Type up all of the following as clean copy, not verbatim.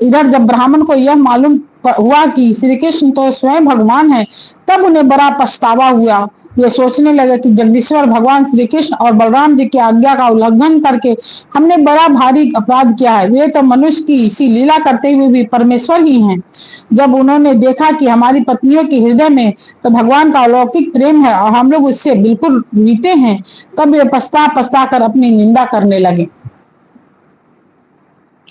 इधर जब ब्राह्मण को यह मालूम हुआ कि श्री कृष्ण तो स्वयं भगवान है, तब उन्हें बड़ा पछतावा हुआ। वे सोचने लगे कि जगदीश्वर भगवान श्री कृष्ण और बलराम जी की आज्ञा का उल्लंघन करके हमने बड़ा भारी अपराध किया है। वे तो मनुष्य की सी लीला करते हुए भी परमेश्वर ही हैं। जब उन्होंने देखा कि हमारी पत्नियों के हृदय में तो भगवान का अलौकिक प्रेम है और हम लोग उससे बिल्कुल मीते हैं, तब वे पछता पछता कर अपनी निंदा करने लगे।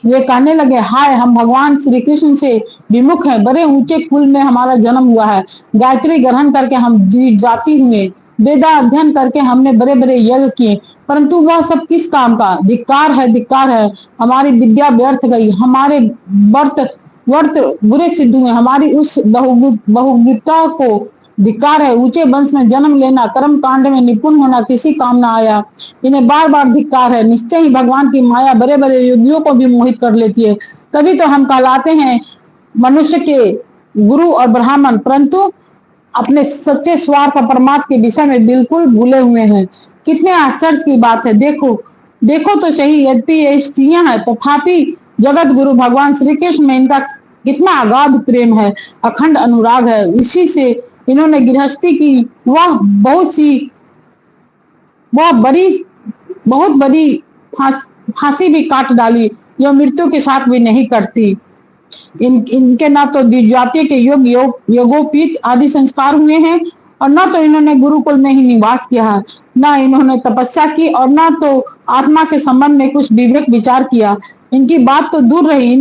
वे कहने लगे, हाय, हम भगवान श्री कृष्ण से विमुख हैं। बड़े ऊंचे कुल में हमारा जन्म हुआ है। गायत्री ग्रहण करके हम जाति हुए, वेदा अध्ययन करके हमने बड़े बड़े यज्ञ किए, परंतु वह सब किस काम का? धिक्कार है, धिक्कार है। हमारी विद्या व्यर्थ गई, हमारे व्रत व्रत बुरे सिद्ध हुए, हमारी उस बहुगिता को धिक्कार है। ऊंचे वंश में जन्म लेना, कर्म कांड में निपुण होना किसी काम ना आया, इन्हें बार बार धिक्कार है। निश्चय ही भगवान की माया बड़े बड़े योगियों को भी मोहित कर लेती है। तभी तो हम कहलाते हैं मनुष्य के गुरु और ब्राह्मण, परंतु अपने सच्चे स्वार्थ और परमात्मा के विषय में बिल्कुल भूले हुए हैं। कितने आश्चर्य की बात है। देखो देखो तो सही, यद्यपि ये स्त्रियां हैं तथापि जगत गुरु भगवान श्री कृष्ण में इनका कितना अगाध प्रेम है, अखंड अनुराग है। इसी से इन्होंने गृहस्थी की वह बहुत बड़ी फांसी भी काट डाली, जो मृत्यु के साथ भी नहीं कटती। इनके ना तो द्विजाति के योगोपीत आदि संस्कार हुए हैं, और ना तो इन्होंने गुरुकुल में ही निवास किया है, ना इन्होंने तपस्या की, और ना तो आत्मा के संबंध में कुछ विवेक विचार किया। इनकी बात तो दूर रही,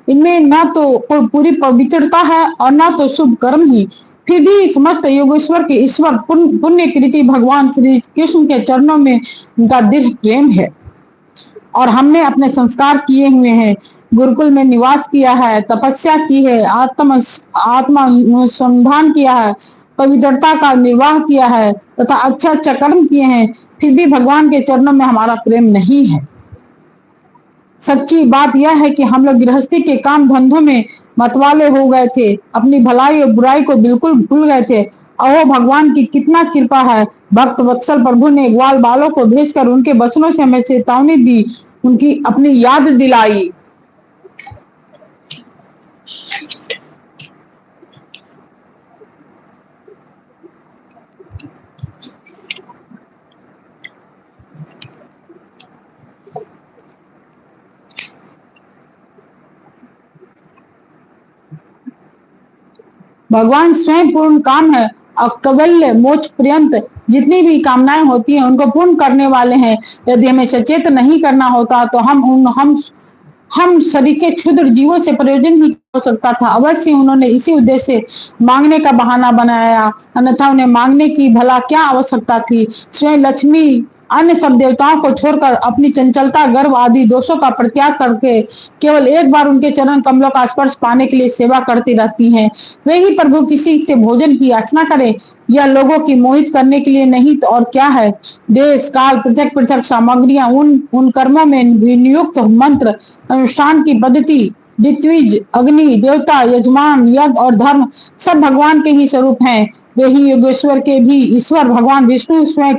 इनमें ना तो कोई पूरी पवित्रता है और ना तो शुभ कर्म ही। फिर भी समस्त योगेश्वर के ईश्वर पुण्य कृति भगवान श्री कृष्ण के चरणों में उनका दृढ़ प्रेम है। और हमने अपने संस्कार किए हुए हैं, गुरुकुल में निवास किया है, तपस्या की है, आत्मा अनुसंधान किया है, पवित्रता का निर्वाह किया है तथा अच्छा अच्छा कर्म किए हैं, फिर भी भगवान के चरणों में हमारा प्रेम नहीं है। सच्ची बात यह है कि हम लोग गृहस्थी के काम धंधों में मतवाले हो गए थे, अपनी भलाई और बुराई को बिल्कुल भूल गए थे। अहो, भगवान की कितना कृपा है। भक्त वत्सल प्रभु ने ग्वाल बालों को भेजकर उनके वचनों से हमें चेतावनी दी, उनकी अपनी याद दिलाई। भगवान स्वयं पूर्ण काम है और कैवल्य मोक्ष पर्यंत जितनी भी कामनाएं होती हैं उनको पूर्ण करने वाले हैं। यदि हमें सचेत नहीं करना होता तो हम सरीखे क्षुद्र जीवों से प्रयोजन ही हो सकता था। अवश्य उन्होंने इसी उद्देश्य से मांगने का बहाना बनाया, अन्यथा उन्हें मांगने की भला क्या आवश्यकता थी। स्वयं लक्ष्मी अन्य सब देवताओं को छोड़कर अपनी चंचलता, गर्व आदि दोषों का परित्याग करके केवल एक बार उनके चरण कमलों का स्पर्श पाने के लिए सेवा करती रहती हैं। वे ही प्रभु किसी से भोजन की याचना करें, यह लोगों की मोहित करने के लिए नहीं तो और क्या है। देश काल पृथक पृथक सामग्रियां, उन कर्मों में विनियुक्त मंत्र, अनुष्ठान की पद्धति, ऋत्विज, अग्नि, देवता, यजमान, यज्ञ और धर्म सब भगवान के ही स्वरूप हैं। वे ही योगेश्वर के भी ईश्वर भगवान विष्णु स्वयं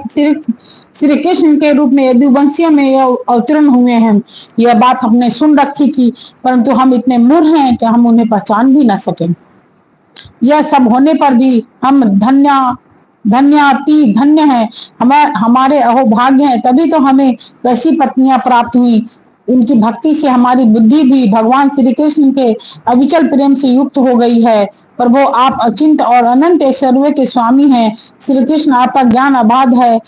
श्री कृष्ण के रूप में यदुवंशियों में अवतीर्ण हुए हैं। यह बात हमने सुन रखी थी, परंतु हम इतने मूर्ख हैं कि हम उन्हें पहचान भी न सके। यह सब होने पर भी हम धन्य हैं। हमारे अहोभाग्य हैं, तभी तो हमें वैसी पत्नियां प्राप्त हुई। उनकी भक्ति से हमारी बुद्धि भी भगवान श्री कृष्ण के अविचल प्रेम से युक्त हो गई है। प्रभु, आप अचिंत और अनंत ऐश्वर्य के स्वामी हैं। श्री कृष्ण, आपका ज्ञान अबाध है।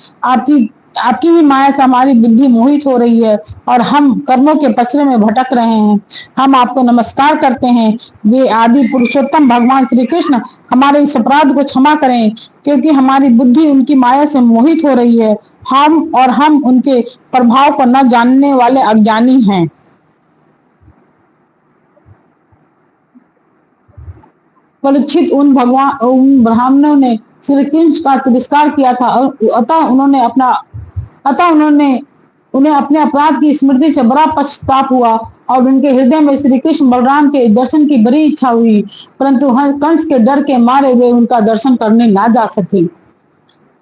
आपकी ही माया से हमारी बुद्धि मोहित हो रही है और हम कर्मों के पचड़े में भटक रहे हैं। हम आपको नमस्कार करते हैं। वे आदि पुरुषोत्तम भगवान श्री कृष्ण हमारे इस अपराध को क्षमा करें, क्योंकि हमारी बुद्धि उनकी माया से मोहित हो रही है। हम उनके प्रभाव को न जानने वाले अज्ञानी हैं। परीक्षित, उन ब्राह्मणों ने श्री कृष्ण का तिरस्कार किया था, अतः उन्हें अपने अपराध की स्मृति से बड़ा पश्चाताप हुआ और उनके हृदय में श्री कृष्ण बलराम के दर्शन की बड़ी इच्छा हुई, परंतु कंस के डर के मारे वे उनका दर्शन करने ना जा सके।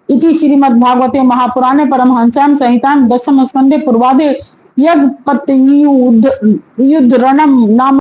इति श्रीमद्भागवते महापुराणे परमहंस्यां संहितां दशम स्कंदे पूर्वादे यज्ञ पत्युद्धरणम नाम